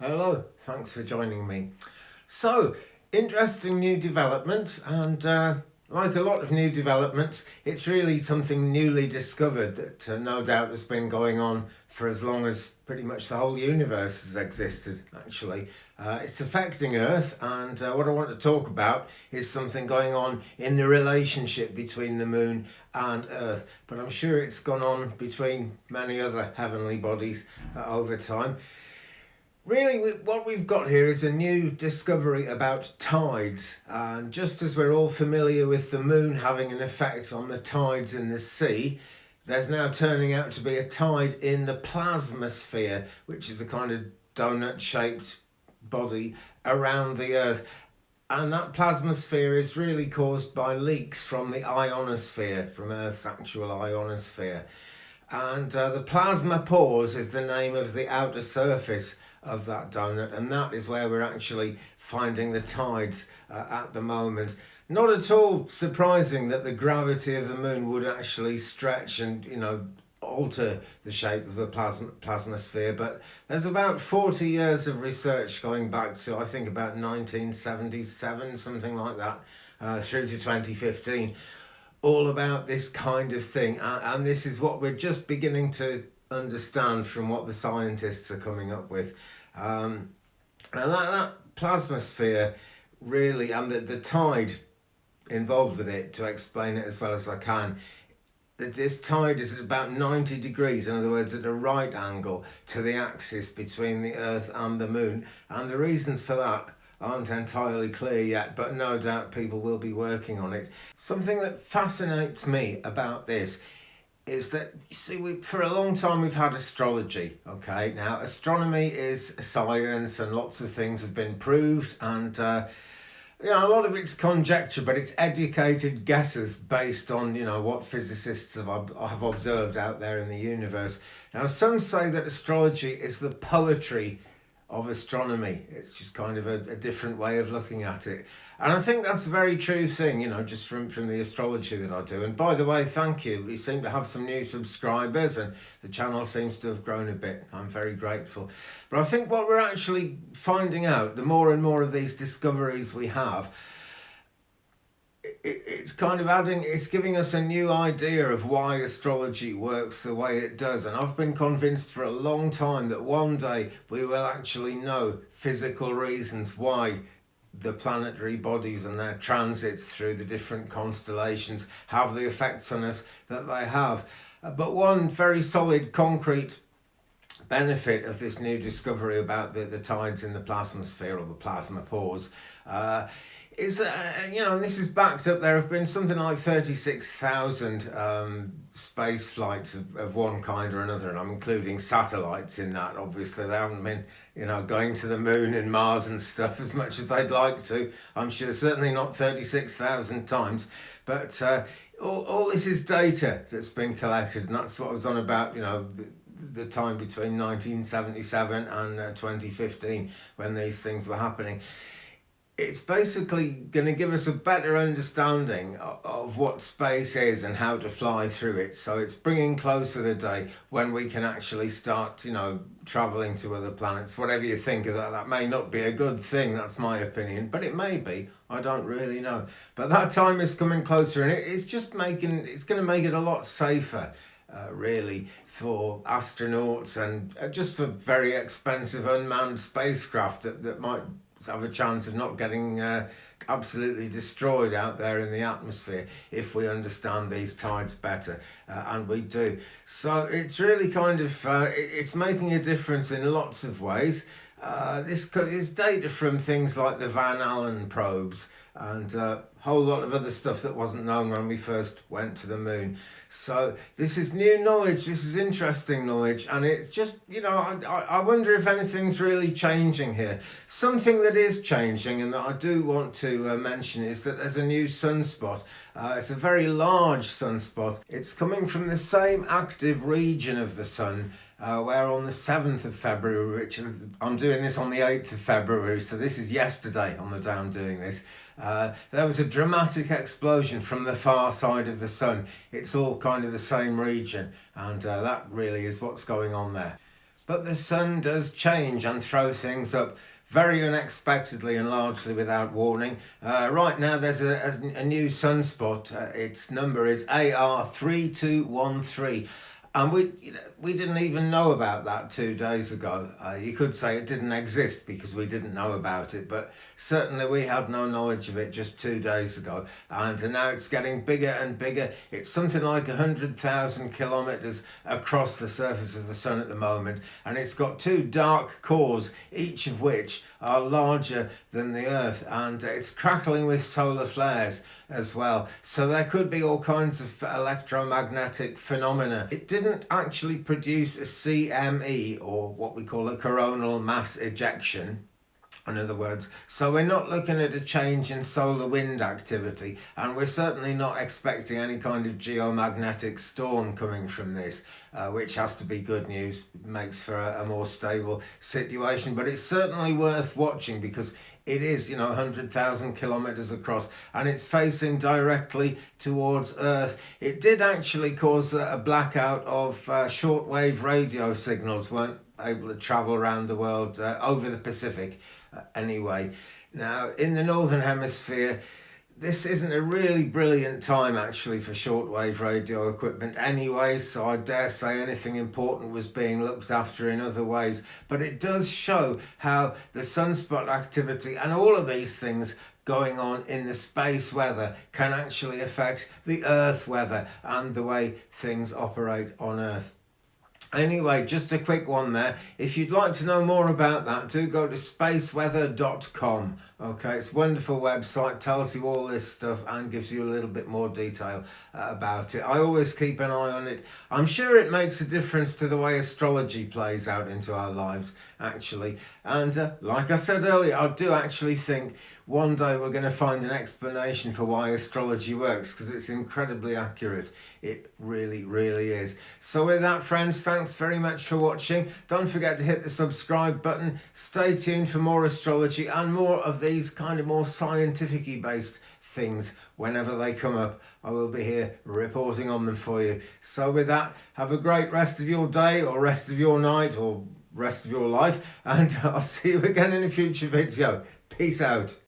Hello, thanks for joining me. So, interesting new development, and like a lot of new developments, it's really something newly discovered that no doubt has been going on for as long as pretty much the whole universe has existed, actually. It's affecting Earth, and what I want to talk about is something going on in the relationship between the Moon and Earth. But I'm sure it's gone on between many other heavenly bodies over time. Really, what we've got here is a new discovery about tides. And just as we're all familiar with the moon having an effect on the tides in the sea, there's now turning out to be a tide in the plasmasphere, which is a kind of donut-shaped body around the Earth. And that plasmasphere is really caused by leaks from the ionosphere, from Earth's actual ionosphere. And the plasma pores is the name of the outer surface of that donut, and that is where we're actually finding the tides at the moment. Not at all surprising that the gravity of the moon would actually stretch and alter the shape of the plasmasphere, but there's about 40 years of research going back to I think about 1977, something like that, through to 2015, all about this kind of thing, and this is what we're just beginning to understand from what the scientists are coming up with. And that plasmasphere really, and the tide involved with it, to explain it as well as I can, that this tide is at about 90 degrees, in other words at a right angle to the axis between the Earth and the Moon, and the reasons for that aren't entirely clear yet, but no doubt people will be working on it. Something that fascinates me about this is that, you see, for a long time we've had astrology, okay? Now, astronomy is a science and lots of things have been proved, and a lot of it's conjecture, but it's educated guesses based on, what physicists have observed out there in the universe. Now, some say that astrology is the poetry of astronomy. It's just kind of a different way of looking at it. And I think that's a very true thing, just from the astrology that I do. And by the way, thank you. We seem to have some new subscribers and the channel seems to have grown a bit. I'm very grateful. But I think what we're actually finding out, the more and more of these discoveries we have, it's kind of it's giving us a new idea of why astrology works the way it does. And I've been convinced for a long time that one day we will actually know physical reasons why the planetary bodies and their transits through the different constellations have the effects on us that they have. But one very solid, concrete benefit of this new discovery about the tides in the plasmasphere, or the plasma pores, is that, and this is backed up. There have been something like 36,000 space flights of one kind or another, and I'm including satellites in that. Obviously, they haven't been, going to the moon and Mars and stuff as much as they'd like to. I'm sure, certainly not 36,000 times. But all this is data that's been collected, and that's what I was on about, the time between 1977 and 2015 when these things were happening. It's basically going to give us a better understanding of what space is and how to fly through it. So it's bringing closer the day when we can actually start, traveling to other planets. Whatever you think of that, that may not be a good thing, that's my opinion, but it may be. I don't really know. But that time is coming closer, and it's going to make it a lot safer. Really, for astronauts and just for very expensive unmanned spacecraft that might have a chance of not getting absolutely destroyed out there in the atmosphere if we understand these tides better, and we do. So it's really kind of it's making a difference in lots of ways. This is data from things like the Van Allen probes and a whole lot of other stuff that wasn't known when we first went to the moon. So this is new knowledge, this is interesting knowledge, and it's just, I wonder if anything's really changing here. Something that is changing and that I do want to mention is that there's a new sunspot. It's a very large sunspot. It's coming from the same active region of the sun, where on the 7th of February, which I'm doing this on the 8th of February, so this is yesterday on the day I'm doing this, there was a dramatic explosion from the far side of the sun. It's all kind of the same region, and that really is what's going on there. but the sun does change and throw things up very unexpectedly and largely without warning. Right now there's a new sunspot. Its number is AR3213. And we didn't even know about that 2 days ago. You could say it didn't exist because we didn't know about it, but certainly we had no knowledge of it just 2 days ago. And now it's getting bigger and bigger. It's something like 100,000 kilometers across the surface of the sun at the moment. And it's got 2 dark cores, each of which are larger than the Earth. And it's crackling with solar flares as well. So there could be all kinds of electromagnetic phenomena. It didn't actually produce a CME, or what we call a coronal mass ejection, in other words. So we're not looking at a change in solar wind activity, and we're certainly not expecting any kind of geomagnetic storm coming from this, which has to be good news. It makes for a more stable situation, but it's certainly worth watching because it is, 100,000 kilometers across, and it's facing directly towards Earth. It did actually cause a blackout of shortwave radio signals, weren't able to travel around the world over the Pacific anyway. Now, in the Northern Hemisphere, this isn't a really brilliant time actually for shortwave radio equipment anyway, so I dare say anything important was being looked after in other ways. But it does show how the sunspot activity and all of these things going on in the space weather can actually affect the Earth weather and the way things operate on Earth. Anyway, just a quick one there. If you'd like to know more about that, do go to spaceweather.com. Okay, it's a wonderful website, tells you all this stuff and gives you a little bit more detail about it. I always keep an eye on it. I'm sure it makes a difference to the way astrology plays out into our lives, actually. And like I said earlier, I do actually think one day we're going to find an explanation for why astrology works, because it's incredibly accurate. It really, really is. So with that, friends, thanks very much for watching. Don't forget to hit the subscribe button. Stay tuned for more astrology and more of these kind of more scientific-y based things whenever they come up. I will be here reporting on them for you. So with that, have a great rest of your day or rest of your night or rest of your life, and I'll see you again in a future video. Peace out.